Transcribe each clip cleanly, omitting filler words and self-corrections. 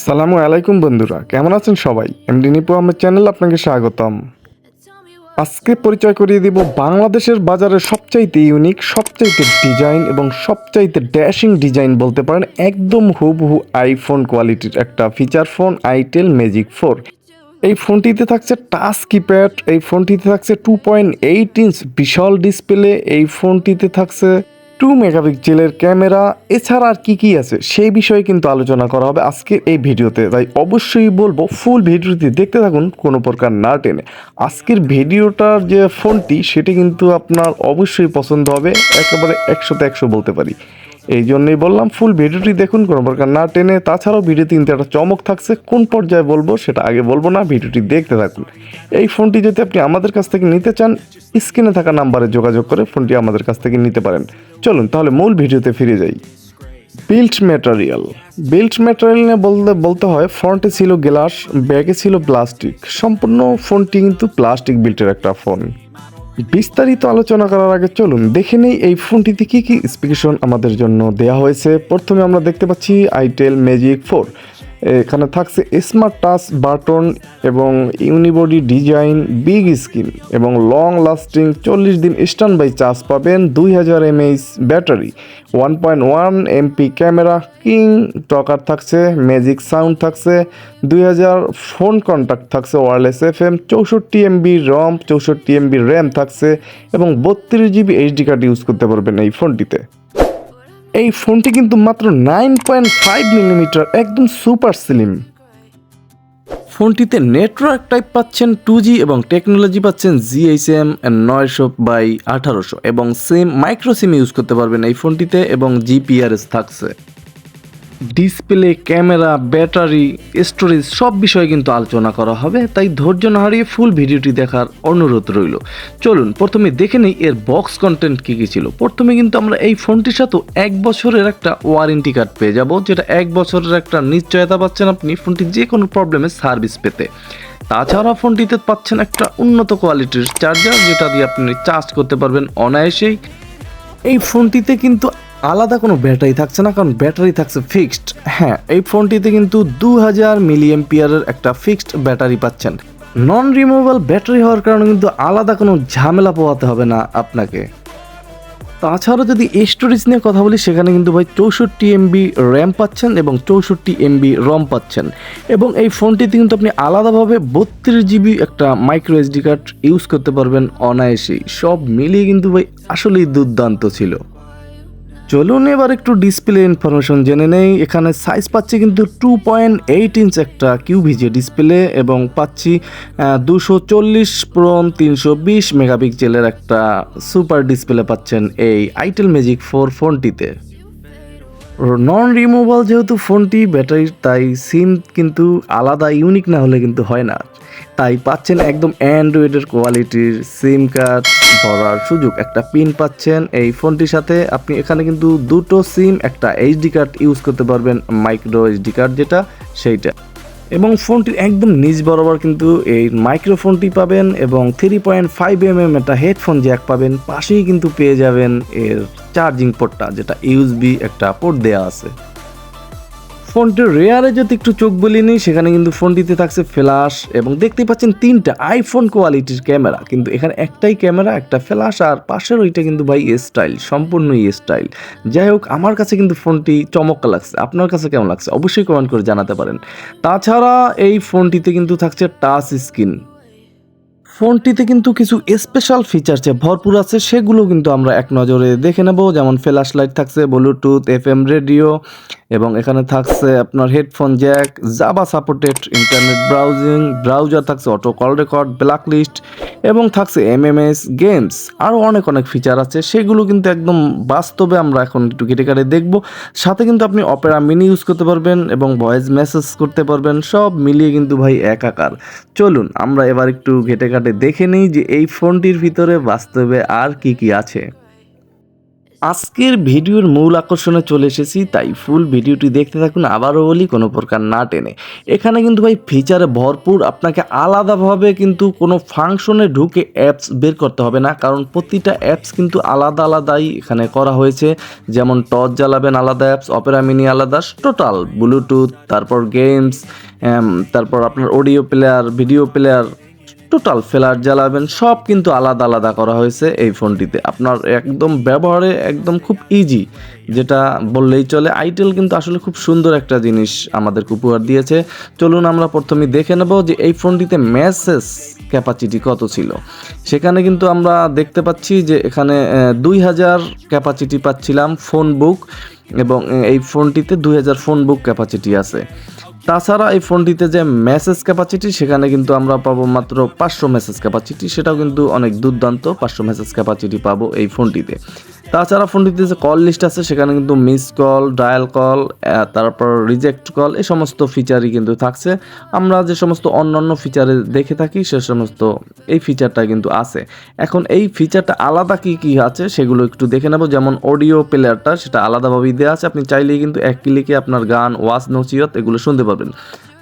সালামু আলাইকুম বন্ধুরা, কেমন আছেন সবাই? mdnipuAhmed চ্যানেল আপনাকে স্বাগতম। আজকে পরিচয় করিয়ে দিব বাংলাদেশের বাজারে সবচাইতে ইউনিক, সবচাইতে ডিজাইন এবং সবচাইতে ড্যাশিং ডিজাইন বলতে পারেন, একদম হুবহু আইফোন কোয়ালিটির একটা ফিচার ফোন আইটেল ম্যাজিক 4। এই ফোনটিতে থাকছে টাচ কিপ্যাড, এই ফোনটিতে থাকছে 2.8 ইঞ্চ বিশাল ডিসপ্লে, এই ফোনটিতে থাকছে 2 মেগাপিক্সেলের ক্যামেরা। এছাড়া আর কি আছে সেই বিষয়ে কিন্তু আলোচনা করা হবে আজকের এই ভিডিওতে, তাই অবশ্যই বলবো ফুল ভিডিওটি দেখতে থাকুন কোনো প্রকার না টেনে। আজকের ভিডিওটার যে ফোনটি সেটি কিন্তু আপনার অবশ্যই পছন্দ হবে, একেবারে 100তে 100 বলতে পারি। এই জন্যই বললাম ফুল ভিডিওটি দেখুন কোনো প্রকার না টেনে। তাছাড়াও ভিডিওতে কিন্তু একটা চমক থাকছে, কোন পর্যায়ে বলবো সেটা আগে বলবো না, ভিডিওটি দেখতে থাকুন। এই ফোনটি যদি আপনি আমাদের কাছ থেকে নিতে চান, স্ক্রিনে থাকা নাম্বারে যোগাযোগ করে ফোনটি আমাদের কাছ থেকে নিতে পারেন। চলুন তাহলে মূল ভিডিওতে ফিরে যাই। বিল্ট ম্যাটেরিয়াল নিয়ে বলতে হয়, ফ্রন্টে ছিল গ্লাস, ব্যাকে ছিল প্লাস্টিক। সম্পূর্ণ ফোনটি কিন্তু প্লাস্টিক বিল্টের একটা ফোন। বিস্তারিত আলোচনা করার আগে চলুন দেখে নেই এই ফোনটিতে কী কী স্পেসিফিকেশন আমাদের জন্য দেওয়া হয়েছে। প্রথমে আমরা দেখতে পাচ্ছি আইটেল ম্যাজিক 4। এখানে থাকছে স্মার্ট টাচ বাটন এবং ইউনিবডি ডিজাইন, বিগ স্ক্রিন এবং লং লাস্টিং 40 দিন স্ট্যান্ড বাই চার্জ পাবেন, 2000 mAh battery, 1.1 MP camera, king talker থাকছে, ম্যাজিক সাউন্ড থাকছে, 2000 ফোন কন্ট্যাক্ট থাকছে, ওয়্যারলেস FM, 64 MB রম, 64 MB র্যাম থাকছে এবং 32 GB এইচডি কার্ড ইউজ করতে পারবেন এই ফোনটিতে। এই ফোনটি কিন্তু মাত্র 9.5 মিলিমিটার, একদম সুপার স্লিম। ফোনটিতে নেটওয়ার্ক টাইপ পাচ্ছেন 2G এবং টেকনোলজি পাচ্ছেন GSM 900/1800 এবং সিম মাইক্রো সিম ইউজ করতে পারবেন এই ফোনটিতে এবং GPRS থাকছে। ডিসপ্লে, ক্যামেরা, ব্যাটারি, স্টোরেজ সব বিষয়ে কিন্তু আলোচনা করা হবে, তাই ধৈর্য না হারিয়ে ফুল ভিডিওটি দেখার অনুরোধ রইল। চলুন প্রথমে দেখে নেই এর বক্স কন্টেন্ট কী কী ছিল। প্রথমে কিন্তু আমরা এই ফোনটির সাথে 1 বছরের একটা ওয়ারেন্টি কার্ড পেয়ে যাব, যেটা 1 বছরের একটা নিশ্চয়তা পাচ্ছেন আপনি ফোনটির যে কোনো প্রবলেমের সার্ভিস পেতে। তাছাড়া ফোনটিতে পাচ্ছেন একটা উন্নত কোয়ালিটির চার্জার, যেটা দিয়ে আপনি চার্জ করতে পারবেন অনায়াসেই। এই ফোনটিতে কিন্তু আলাদা কোনো ব্যাটারি থাকছে না, কারণ ব্যাটারি থাকছে ফিক্সড। হ্যাঁ, এই ফোনটিতে কিন্তু 2000 মিলিঅ্যাম্পিয়ারের একটা ফিক্সড ব্যাটারি পাচ্ছেন। নন রিমুভেবল ব্যাটারি হওয়ার কারণে কিন্তু আলাদা কোনো ঝামেলা পোহাতে হবে না আপনাকে। তাছাড়া যদি স্টোরেজ নিয়ে কথা বলি, সেখানে কিন্তু ভাই 64 MB র্যাম পাচ্ছেন এবং 64 MB রম পাচ্ছেন এবং এই ফোনটিতে কিন্তু আপনি আলাদাভাবে 32 GB একটা মাইক্রো এসডি কার্ড ইউজ করতে পারবেন অনায়াসেই। সব মিলিয়ে কিন্তু ভাই আসলেই দুর্দান্ত ছিল। চলুন এবার একটু ডিসপ্লে ইনফরমেশন জেনে নেই। এখানে সাইজ পাচ্ছি কিন্তু 2.8 ইঞ্চ একটা কিউভিজি ডিসপ্লে এবং পাচ্ছি 240x320 মেগাপিক্সেলের একটা সুপার ডিসপ্লে পাচ্ছেন এই আইটেল ম্যাজিক 4 ফোনটিতে। নন রিমুভাল যেহেতু ফোনটি ব্যাটারি, তাই সিম কিন্তু আলাদা ইউনিক না হলে কিন্তু হয় না, তাই পাচ্ছেন একদম অ্যান্ড্রয়েডের কোয়ালিটির সিম কার্ড ভরার সুযোগ। একটা পিন পাচ্ছেন এই ফোনটির সাথে। আপনি এখানে কিন্তু দুটো সিম, একটা এইচডি কার্ড ইউজ করতে পারবেন, মাইক্রো এইচডি কার্ড যেটা সেইটা। এবং ফোনটির একদম নিচ বরাবর কিন্তু এই মাইক্রোফোনটি পাবেন এবং 3.5 mm একটা হেডফোন জ্যাক পাবেন। পাশেই কিন্তু পেয়ে যাবেন এর চার্জিং পোর্টটা, যেটা ইউএসবি একটা পোর্ট দেওয়া আছে। ফোনটির রেয়ারে যদি একটু চোখ বলিনি, সেখানে কিন্তু ফোনটিতে থাকছে ফ্ল্যাশ এবং দেখতে পাচ্ছেন 3টা আইফোন কোয়ালিটির ক্যামেরা, কিন্তু এখানে একটাই ক্যামেরা, একটা ফ্ল্যাশ, আর পাশের ওইটা কিন্তু ভাই স্টাইল, সম্পূর্ণই স্টাইল। যাই হোক, আমার কাছে কিন্তু ফোনটি চমৎকার লাগছে। আপনার কাছে কেমন লাগছে অবশ্যই কমেন্ট করে জানাতে পারেন। তাছাড়া এই ফোনটিতে কিন্তু থাকছে টাচ স্ক্রিন। ফোনটিতে কিন্তু কিছু স্পেশাল ফিচারস ভরপুর আছে, সেগুলো কিন্তু আমরা এক নজরে দেখে নেব। যেমন ফ্ল্যাশ লাইট থাকছে, ব্লুটুথ, FM রেডিও এবং এখানে থাকছে আপনার headphone jack, java supported internet browser থাকছে, auto call record, black list এবং থাকছে MMS গেমস। আরও অনেক ফিচার আছে, সেগুলো কিন্তু একদম বাস্তবে আমরা এখন একটু কেটে দেখব। সাথে কিন্তু আপনি অপেরা মিনি ইউজ করতে পারবেন এবং ভয়েস মেসেজ করতে পারবেন, সব মিলিয়ে কিন্তু ভাই একাকার। চলুন আমরা এবার একটু ঘেটে দেখে নিই যে এই ফোনটির ভিতরে বাস্তবে আর কি আছে। আজকের ভিডিওর মূল আকর্ষণে চলে এসেছি, তাই ফুল ভিডিওটি দেখতে থাকুন। আবারও বলি, কোনো প্রকার না টেনে। এখানে কিন্তু ভাই ফিচারে ভরপুর, আপনাকে আলাদাভাবে কিন্তু কোনো ফাংশনে ঢুকে অ্যাপস বের করতে হবে না, কারণ প্রতিটা অ্যাপস কিন্তু আলাদা আলাদাই এখানে করা হয়েছে। যেমন টর্চ জ্বালাবেন আলাদা অ্যাপস, অপেরা মিনি আলাদা, টোটাল ব্লুটুথ, তারপর গেমস, তারপর আপনার audio player, video player, total flash জ্বালাবেন, সব কিন্তু আলাদা আলাদা করা হয়েছে এই ফোনটিতে। আপনার একদম ব্যবহারে একদম খুব ইজি, যেটা বললেই চলে। আইটেল কিন্তু আসলে খুব সুন্দর একটা জিনিস আমাদেরকে উপহার দিয়েছে। চলুন আমরা প্রথমে দেখে নেব যে এই ফোনটিতে মেসেজ ক্যাপাসিটি কত ছিল। সেখানে কিন্তু আমরা দেখতে পাচ্ছি যে এখানে 2000 ক্যাপাসিটি পাচ্ছিলাম ফোন বুক, এবং এই ফোনটিতে 2000 ফোন বুক ক্যাপাসিটি আছে। তাছাড়া এই ফোনটিতে যে মেসেজ ক্যাপাসিটি, সেখানে কিন্তু আমরা পাবো মাত্র 500 মেসেজ ক্যাপাসিটি, সেটাও কিন্তু অনেক দুর্দান্ত। 500 মেসেজ ক্যাপাসিটি পাবো এই ফোনটিতে। তাছাড়া ফোনটিতে যে কল লিস্ট আছে, সেখানে কিন্তু মিস কল, ডায়াল কল, তারপর রিজেক্ট কল, এই সমস্ত ফিচারই কিন্তু থাকছে। আমরা যে সমস্ত অন্যান্য ফিচারে দেখে থাকি সে সমস্ত এই ফিচারটা কিন্তু আছে। এখন এই ফিচারটা আলাদা কি কি আছে সেগুলো একটু দেখে নেব। যেমন অডিও প্লেয়ারটা, সেটা আলাদাভাবেই দেওয়া আছে। আপনি চাইলেই কিন্তু এক ক্লিকে আপনার গান, ওয়াজ, নসিহত এগুলো শুনতে পারবেন।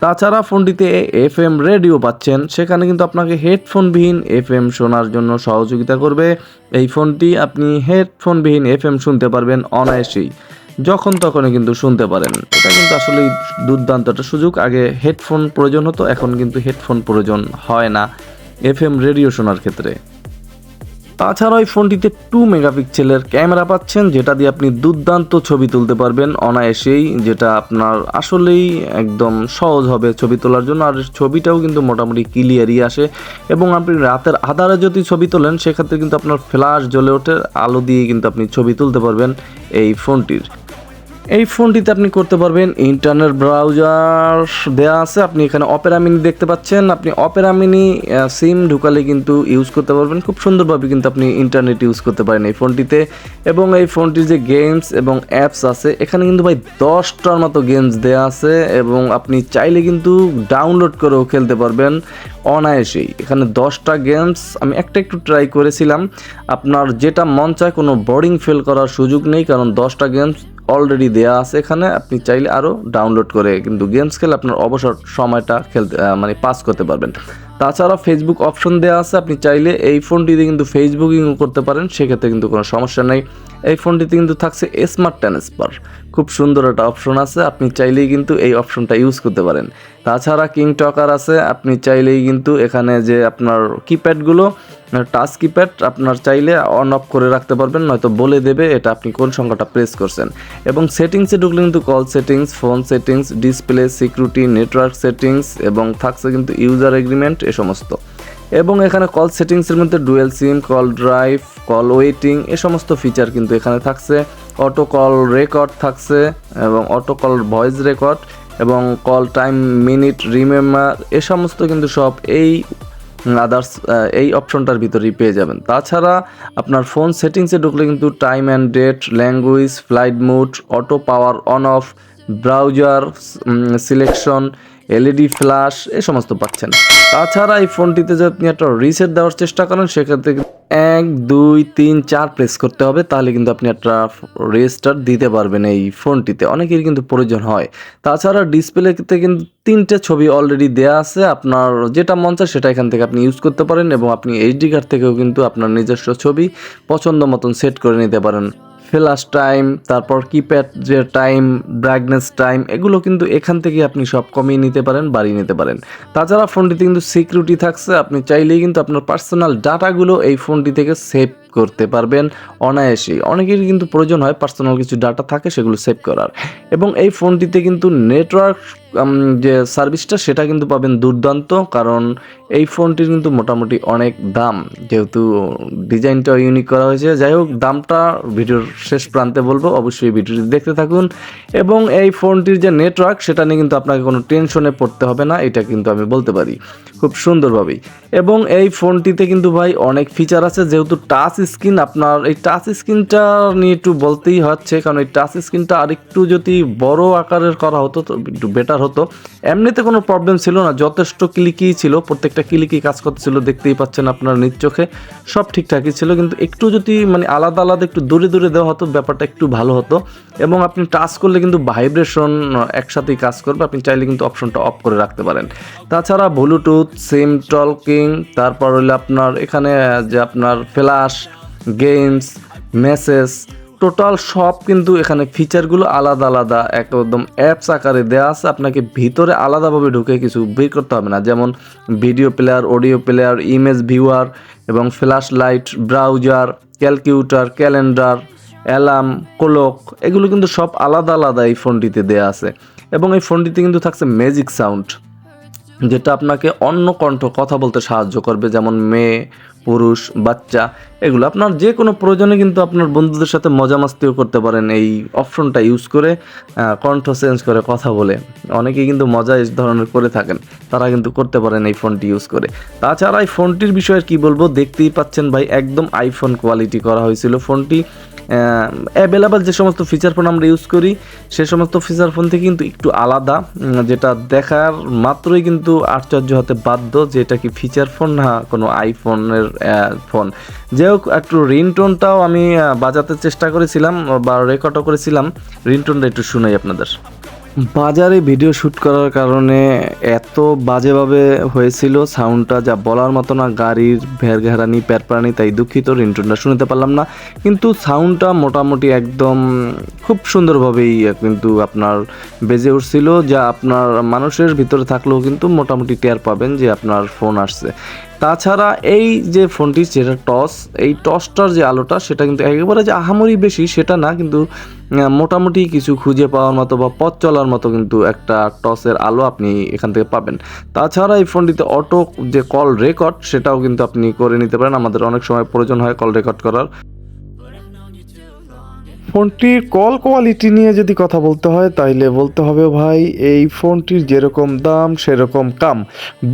তাছাড়া ফোনটিতে এফএম রেডিও পাচ্ছেন, সেখানে কিন্তু আপনাকে হেডফোনবিহীন এফএম শোনার জন্য সহযোগিতা করবে এই ফোনটি। আপনি হেডফোনবিহীন এফএম শুনতে পারবেন অনায়াসেই, যখন তখনই কিন্তু শুনতে পারেন। এটা কিন্তু আসলেই দুর্দান্ত একটা সুযোগ। আগে হেডফোন প্রয়োজন হতো, এখন কিন্তু হেডফোন প্রয়োজন হয় না এফএম রেডিও শোনার ক্ষেত্রে। তাছাড়া এই ফোনটিতে 2 মেগাপিক্সেলের ক্যামেরা পাচ্ছেন, যেটা দিয়ে আপনি দুর্দান্ত ছবি তুলতে পারবেন অনায়াসেই, যেটা আপনার আসলেই একদম সহজ হবে ছবি তোলার জন্য। আর ছবিটাও কিন্তু মোটামুটি ক্লিয়ারই আসে, এবং আপনি রাতের আধারে যদি ছবি তোলেন, সেক্ষেত্রে কিন্তু আপনার ফ্ল্যাশ জ্বলে ওঠে, আলো দিয়ে কিন্তু আপনি ছবি তুলতে পারবেন এই ফোনটির। এই ফোনটিতে আপনি করতে পারবেন ইন্টারনেট ব্রাউজার দেওয়া আছে। আপনি এখানে অপেরা মিনি দেখতে পাচ্ছেন, আপনি অপেরা মিনি সিম ঢুকালে কিন্তু ইউজ করতে পারবেন খুব সুন্দরভাবে। কিন্তু আপনি ইন্টারনেট ইউজ করতে পারেন এই ফোনটিতে। এবং এই ফোনটির যে গেমস এবং অ্যাপস আছে, এখানে কিন্তু ভাই 10টার মতো গেমস দেওয়া আছে, এবং আপনি চাইলে কিন্তু ডাউনলোড করেও খেলতে পারবেন অনায়াসেই। এখানে 10টা গেমস, আমি একটা একটু ট্রাই করেছিলাম। আপনার যেটা মন চায়, কোনো বোরিং ফিল করার সুযোগ নেই, কারণ 10টা গেমস অলরেডি দেওয়া আছে এখানে। আপনি চাইলে আরও ডাউনলোড করে কিন্তু গেমস খেলে আপনার অবসর সময়টা খেলতে মানে পাস করতে পারবেন। তাছাড়া ফেসবুক অপশন দেওয়া আছে, আপনি চাইলে এই ফোনটিতে কিন্তু ফেসবুকিং করতে পারেন, সেক্ষেত্রে কিন্তু কোনো সমস্যা নেই। এই ফোনটিতে কিন্তু থাকছে স্মার্ট ট্রান্সফার, খুব সুন্দর একটা অপশন আছে, আপনি চাইলেই কিন্তু এই অপশনটা ইউজ করতে পারেন। তাছাড়া কিং টকার আছে, আপনি চাইলেই কিন্তু এখানে যে আপনার কিপ্যাডগুলো, টাচ কিপ্যাড আপনার চাইলে অন অফ করে রাখতে পারবেন, নয়তো বলে দেবে এটা আপনি কোন সংখ্যাটা প্রেস করছেন। এবং সেটিংসে ঢুকলে কিন্তু call settings, phone settings, display, security, network settings, এবং থাকছে কিন্তু ইউজার এগ্রিমেন্ট এ সমস্ত। এবং এখানে কল সেটিংসের মধ্যে ডুয়েল সিম, কল ড্রাইভ, কল ওয়েটিং এ সমস্ত ফিচার কিন্তু এখানে থাকছে। অটো কল রেকর্ড থাকছে, এবং অটো কল ভয়েস রেকর্ড, এবং কল টাইম, মিনিট, রিমেম্বার এ সমস্ত কিন্তু সব এই আদার্স এই অপশনটার ভিতরেই পেয়ে যাবেন। তাছাড়া আপনার ফোন সেটিংসে ঢুকলে কিন্তু time and date, language, flight mode, auto power on off, browser selection, LED flash এ সমস্ত পাচ্ছেন। তাছাড়া এই ফোনটিতে যদি আপনি একটা রিসেট দেওয়ার চেষ্টা করেন, সেক্ষেত্রে 1 2 3 4 প্রেস করতে হবে, তাহলে কিন্তু আপনি একটা রেস্টার্ট দিতে পারবেন এই ফোনটিতে। অনেকেরই কিন্তু প্রয়োজন হয়। তাছাড়া ডিসপ্লেতে কিন্তু 3টে ছবি অলরেডি দেওয়া আছে, আপনার যেটা মন চায় সেটা এখান থেকে আপনি ইউজ করতে পারেন, এবং আপনি এইচডি কার্ড থেকেও কিন্তু আপনার নিজস্ব ছবি পছন্দ মতন সেট করে নিতে পারেন। ফ্ল্যাশ টাইম, তারপর কিপ্যাড যে টাইম, ব্রাইটনেস টাইম, এগুলো কিন্তু এখান থেকে আপনি সব কমিয়ে নিতে পারেন, বাড়িয়ে নিতে পারেন। তাছাড়া ফোনটিতে কিন্তু সিকিউরিটি থাকছে, আপনি চাইলেই কিন্তু আপনার পার্সোনাল ডাটাগুলো এই ফোনটি থেকে সেভ করতে পারবেন অনায়াসেই। অনেকেরই কিন্তু প্রয়োজন হয় পার্সোনাল কিছু ডাটা থাকে সেগুলো সেভ করার। এবং এই ফোনটিতে কিন্তু নেটওয়ার্ক যে সার্ভিসটা, সেটা কিন্তু পাবেন দুর্দান্ত, কারণ এই ফোনটির কিন্তু মোটামুটি অনেক দাম, যেহেতু ডিজাইনটাও ইউনিক করা হয়েছে। যাই হোক, দামটা ভিডিওর শেষ প্রান্তে বলবো, অবশ্যই ভিডিওটি দেখতে থাকুন। এবং এই ফোনটির যে নেটওয়ার্ক, সেটা নিয়ে কিন্তু আপনাকে কোনো টেনশনে পড়তে হবে না, এটা কিন্তু আমি বলতে পারি। খুব সুন্দরভাবেই। এবং এই ফোনটিতে কিন্তু ভাই অনেক ফিচার আছে, যেহেতু টাচ স্ক্রিন, আপনার এই টাচ স্ক্রিনটা নিয়ে একটু বলতেই হচ্ছে, কারণ এই টাচ স্ক্রিনটা আরেকটু যদি বড় আকারের করা হতো তো একটু বেটার হতো। এমনিতে কোনো প্রবলেম ছিল না, যথেষ্ট ক্লিকই ছিল, প্রত্যেকটা ক্লিকই কাজ করতেছিল, দেখতেই পাচ্ছেন আপনার নিজ চোখে, সব ঠিকঠাকই ছিল। কিন্তু একটু যদি মানে আলাদা আলাদা একটু দূরে দূরে দেওয়া হতো ব্যাপারটা একটু ভালো হতো। এবং আপনি টাচ করলে কিন্তু ভাইব্রেশন একসাথেই কাজ করবে, আপনি চাইলে কিন্তু অপশনটা অফ করে রাখতে পারেন। তাছাড়া ব্লুটুথ, সিম টলকিং, তারপর হলো আপনার এখানে যে আপনার ফ্ল্যাশ, গেমস, মেসেজ, টোটাল সব কিন্তু এখানে ফিচারগুলো আলাদা আলাদা একদম অ্যাপস আকারে দেওয়া আছে। আপনাকে ভিতরে আলাদাভাবে ঢুকে কিছু বের করতে হবে না, যেমন video player, audio player, image viewer এবং flash light, browser, calculator, calendar, alarm, clock, এগুলো কিন্তু সব আলাদা আলাদা এই ফোনটিতে দেওয়া আছে। এবং এই ফোনটিতে কিন্তু থাকছে ম্যাজিক সাউন্ড, যেটা আপনাকে অন্য কণ্ঠ কথা বলতে সাহায্য করবে, যেমন মেয়ে, পুরুষ, বাচ্চা, এগুলো আপনার যে কোনো প্রয়োজনে কিন্তু আপনার বন্ধুদের সাথে মজা মাস্তিও করতে পারেন এই অপশনটা ইউজ করে, কণ্ঠ চেঞ্জ করে কথা বলে। অনেকেই কিন্তু মজা এই ধরনের করে থাকেন, তারা কিন্তু করতে পারেন এই ফোনটি ইউজ করে। তাছাড়া এই ফোনটির বিষয়ে কি বলবো, দেখতেই পাচ্ছেন ভাই একদম আইফোন কোয়ালিটি করা হয়েছিল ফোনটি। অ্যাভেলেবল যে সমস্ত ফিচার ফোন আমরা ইউজ করি সে সমস্ত ফিচার ফোন থেকে কিন্তু একটু আলাদা, যেটা দেখার মাত্রই কিন্তু আশ্চর্য হতে বাধ্য যে এটা কি ফিচার ফোন না কোনো আইফোনের ফোন। যাই হোক, একটু রিংটোনটাও আমি বাজাতে চেষ্টা করেছিলাম বা রেকর্ডও করেছিলাম, রিংটোনটা একটু শুনাই আপনাদের। বাজারে ভিডিও শ্যুট করার কারণে এত বাজেভাবে হয়েছিল সাউন্ডটা, যা বলার মতো না, গাড়ির ভেরঘেরানি প্যারপ্রানি, তাই দুঃখিত রিংটোনটা শুনতে পারলাম না। কিন্তু সাউন্ডটা মোটামুটি একদম খুব সুন্দরভাবেই কিন্তু আপনার বেজে উঠছিল, যা আপনার মানুষের ভিতরে থাকলেও কিন্তু মোটামুটি টের পাবেন যে আপনার ফোন আসছে। তাছাড়া এই যে ফোনটি, যেটা টস, এই টসটার যে আলোটা সেটা কিন্তু একেবারে যে আহামরি বেশি সেটা না, কিন্তু মোটামুটি কিছু খুঁজে পাওয়ার মতো বা পথ চলার মতো কিন্তু একটা টসের আলো আপনি এখান থেকে পাবেন। তাছাড়া এই ফোনটিতে অটো যে কল রেকর্ড সেটাও কিন্তু আপনি করে নিতে পারেন, আমাদের অনেক সময় প্রয়োজন হয় কল রেকর্ড করার। ফোনটির কল কোয়ালিটি নিয়ে যদি কথা বলতে হয় তাইলে বলতে হবে ভাই, এই ফোনটির যেরকম দাম সেরকম কাম।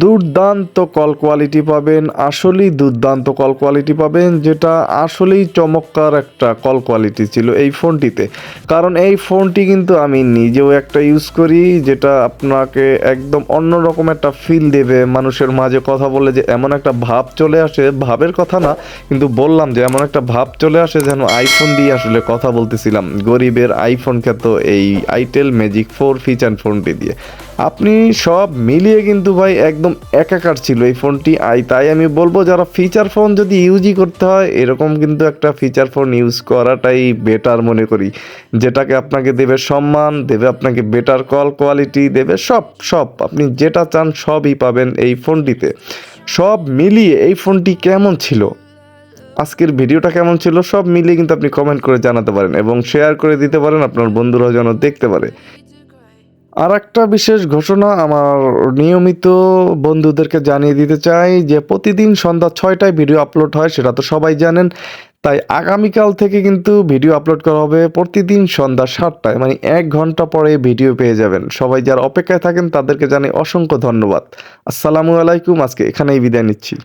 দুর্দান্ত কল কোয়ালিটি পাবেন, আসলেই দুর্দান্ত কল কোয়ালিটি পাবেন, যেটা আসলেই চমৎকার একটা কল কোয়ালিটি ছিল এই ফোনটিতে। কারণ এই ফোনটি কিন্তু আমি নিজেও একটা ইউজ করি, যেটা আপনাকে একদম অন্যরকম একটা ফিল দেবে। মানুষের মাঝে কথা বলে যে এমন একটা ভাব চলে আসে, ভাবের কথা না কিন্তু বললাম যে এমন একটা ভাব চলে আসে যেন আইফোন দিয়ে আসলে কথা বলতেছিলাম, গরিবের আইফোন খ্যাত এই আইটেল ম্যাজিক 4 ফিচার ফোনটি দিয়ে। আপনি সব মিলিয়ে কিন্তু ভাই একদম একাকার ছিল এই ফোনটি। তাই আমি বলবো, যারা ফিচার ফোন যদি ইউজই করতে হয়, এরকম কিন্তু একটা ফিচার ফোন ইউজ করাটাই বেটার মনে করি, যেটাকে আপনাকে দেবে সম্মান, দেবে আপনাকে বেটার কল কোয়ালিটি, দেবে সব সব আপনি যেটা চান সবই পাবেন এই ফোনটিতে। সব মিলিয়ে এই ফোনটি কেমন ছিল, আজকের ভিডিওটা কেমন ছিল, সব মিলিয়ে কিন্তু আপনি কমেন্ট করে জানাতে পারেন এবং শেয়ার করে দিতে পারেন, আপনার বন্ধুরাও যেন দেখতে পারে। আর একটা বিশেষ ঘোষণা আমার নিয়মিত বন্ধুদেরকে জানিয়ে দিতে চাই যে প্রতিদিন সন্ধ্যা 6টায় ভিডিও আপলোড হয়, সেটা তো সবাই জানেন। তাই আগামীকাল থেকে কিন্তু ভিডিও আপলোড করা হবে প্রতিদিন সন্ধ্যা 7টায়, মানে 1 ঘন্টা পরে ভিডিও পেয়ে যাবেন। সবাই যারা অপেক্ষায় থাকেন তাদেরকে জানাই অসংখ্য ধন্যবাদ। আসসালামু আলাইকুম, আজকে এখানেই বিদায় নিচ্ছি।